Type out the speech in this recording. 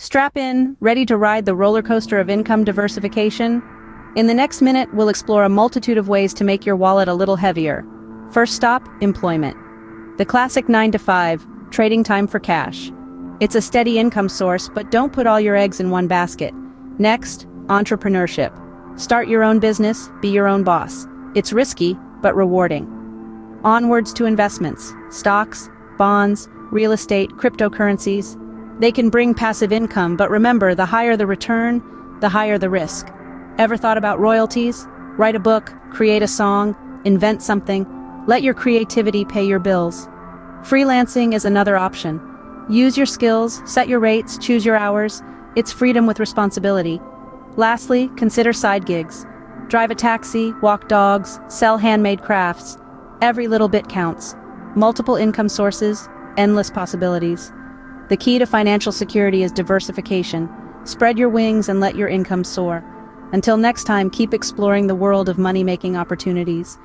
Strap in, ready to ride the roller coaster of income diversification? In the next minute, we'll explore a multitude of ways to make your wallet a little heavier. First stop, employment. The classic 9 to 5, trading time for cash. It's a steady income source, but don't put all your eggs in one basket. Next, entrepreneurship. Start your own business, be your own boss. It's risky, but rewarding. Onwards to investments, stocks, bonds, real estate, cryptocurrencies. They can bring passive income, but remember, the higher the return, the higher the risk. Ever thought about royalties? Write a book, create a song, invent something. Let your creativity pay your bills. Freelancing is another option. Use your skills, set your rates, choose your hours. It's freedom with responsibility. Lastly, consider side gigs. Drive a taxi, walk dogs, sell handmade crafts. Every little bit counts. Multiple income sources, endless possibilities. The key to financial security is diversification. Spread your wings and let your income soar. Until next time, keep exploring the world of money-making opportunities.